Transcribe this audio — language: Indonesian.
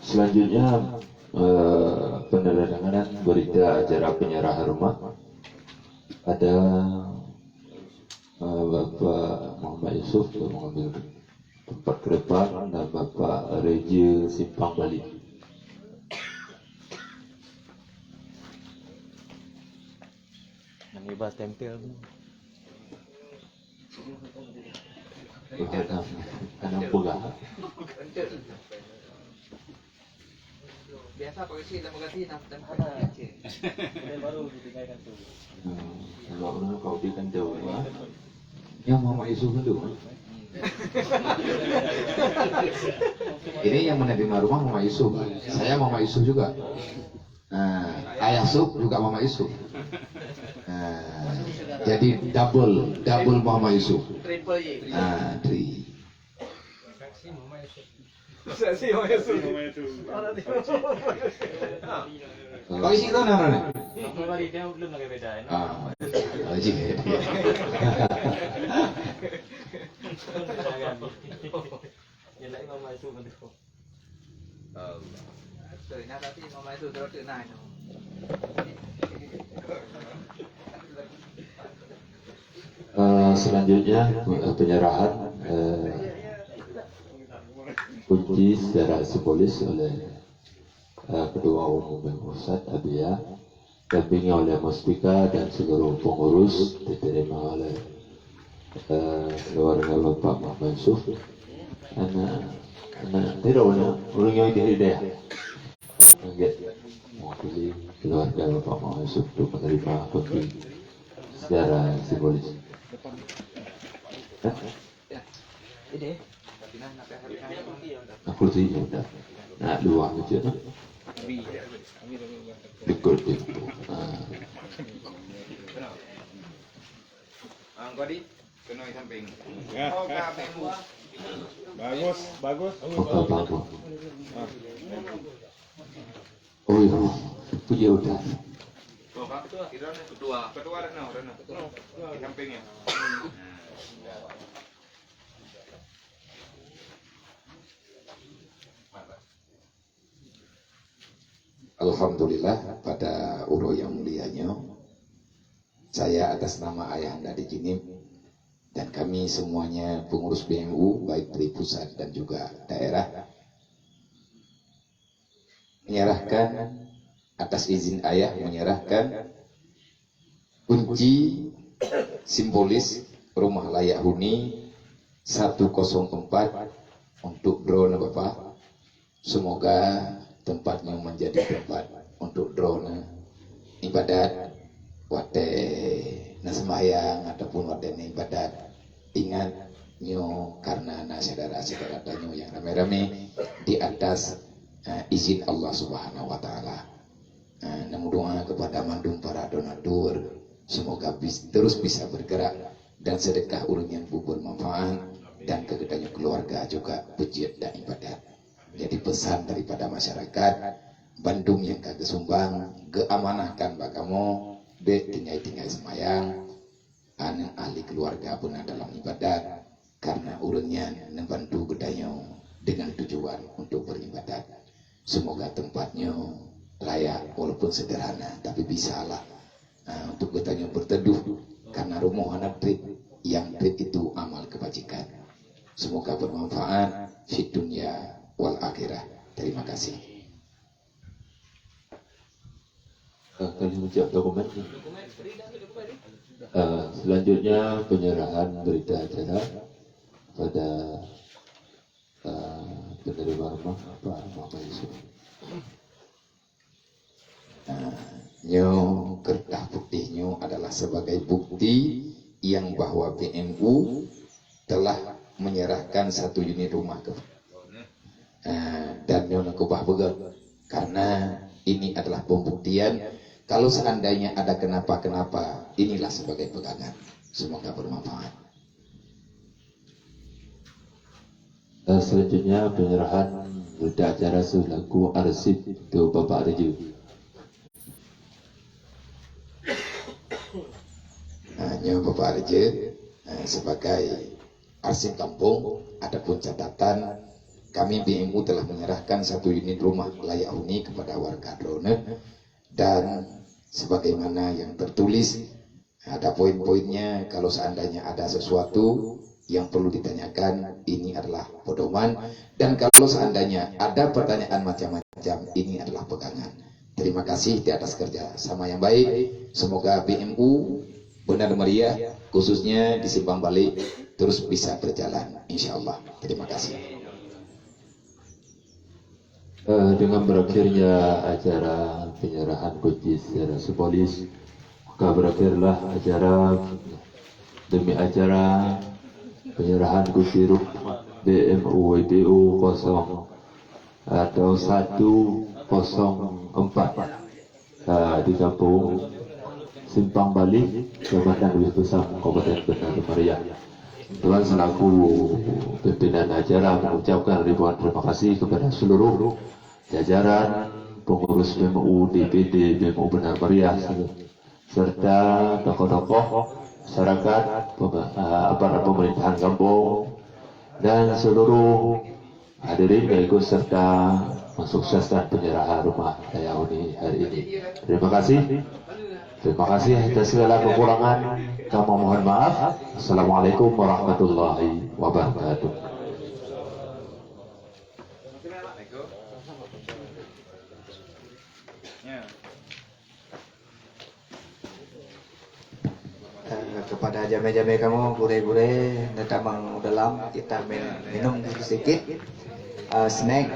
Selanjutnya penandatanganan berita acara penyerahan rumah. Ada Bapak Muhammad Yusuf yang mengambil tempat ke depan dan Bapak Reja Simpang Bali. Yang ibas tempel. Kanang pula. Biasa pakai sih dalam ganti dan Baru ditinggalkan tu. Kalau orang kau berikan jauh, yang Muhammad Yusuf dulu. Ini yang menerima rumah Muhammad Yusuf. Saya Muhammad Yusuf juga. Ayah Yusuf juga Muhammad Yusuf. Jadi double Muhammad Yusuf. triple Y. Tri. Saksi Muhammad Yusuf. Kau isi tahu nama ni? Kembali dia belum lagi beda. Haji. Yang lain mama itu kan tu. Ternyata tapi Muhammad Yusuf terus naik. Selanjutnya penyerahan kunci secara simbolis oleh Ketua Umum Pusat Abia, dampingi oleh Muspika dan seluruh pengurus, diterima oleh keluarga Bapak Muhammad Yusuf. Anak tidak orang yang dihidayah. Mewakili keluarga Bapak Muhammad Yusuf untuk menerima kunci secara simbolis. Ini. Aku sih udah. Nah, dua aja tu. Ikut itu. Kau di kena samping. Ya. Oh, kau Bagus. Apa bagus. Oh iya, punya udah. Tuh, Pak. Kira ketua Rena. Di sampingnya. Alhamdulillah pada uro yang mulianya, saya atas nama Ayahanda Dijinib dan kami semuanya pengurus BMU baik dari pusat dan juga daerah menyerahkan atas izin ayah menyerahkan kunci simbolis rumah layak huni 104 untuk drone Bapak. Semoga tempatnya menjadi tempat untuk drone ibadat wate nasemayang ataupun wate ibadat. Ingat nyo karena saudara-saudara tanyo yang rame-rame di atas izin Allah Subhanahu wa taala. Namun doa kepada mandung para donatur semoga terus bisa bergerak dan sedekah urunyan bubur manfaat dan kegedean keluarga juga bejit dan ibadat. Jadi pesan daripada masyarakat Bandung yang kagak sumbang keamanahkan bagamu be tinggal semayang anak ahli keluarga pun dalam ibadat karena urunnya membantu gedayo dengan tujuan untuk beribadat. Semoga tempatnya layak walaupun sederhana tapi bisalah untuk gedayo berteduh karena rumah anak trip yang trip itu amal kebajikan. Semoga bermanfaat di dunia wal akhirah. Terima kasih. Kali ucap dokumen. Selanjutnya penyerahan berita acara pada penerima rumah Pak Muhammad Yusuf. Nyo kertas putihnya adalah sebagai bukti yang bahwa BMU telah menyerahkan 1 unit rumah ke dan nyo nakubah begal karena ini adalah pembuktian kalau seandainya ada kenapa-kenapa inilah sebagai pegangan. Semoga bermanfaat. Selanjutnya penyerahan berita acara selaku arsip untuk Bapak Reju. Nyo Bapak Raja sebagai arsip kampung, adapun catatan kami BMU telah menyerahkan 1 unit rumah layak huni kepada warga Drone, dan sebagaimana yang tertulis ada poin-poinnya. Kalau seandainya ada sesuatu yang perlu ditanyakan, ini adalah pedoman, dan kalau seandainya ada pertanyaan macam-macam, ini adalah pegangan. Terima kasih di atas kerja sama yang baik. Semoga BMU benar meriah, khususnya di Simpang Balik, terus bisa berjalan, insya Allah. Terima kasih. Dengan berakhirnya acara penyerahan kunci secara simbolis, maka berakhirlah acara demi acara penyerahan kunci rumah BMU WBU 0 atau 104 di kampung Simpang Balik, Kecamatan Lubis Besar, Kabupaten Benar Meriah. Tuan selaku pimpinan acara mengucapkan ribuan terima kasih kepada seluruh jajaran pengurus BMU DPD BMU Benar Meriah serta tokoh-tokoh masyarakat, aparat pemerintahan kampung, dan seluruh hadirin yang ikut serta mensukseskan penyerahan rumah layak huni hari ini. Terima kasih. Terima kasih atas segala kekurangan. Kami mohon maaf. Assalamualaikum warahmatullahi wabarakatuh. Kepada jame-jame kamu, bure-bure, datang dalam, kita minum sedikit snack.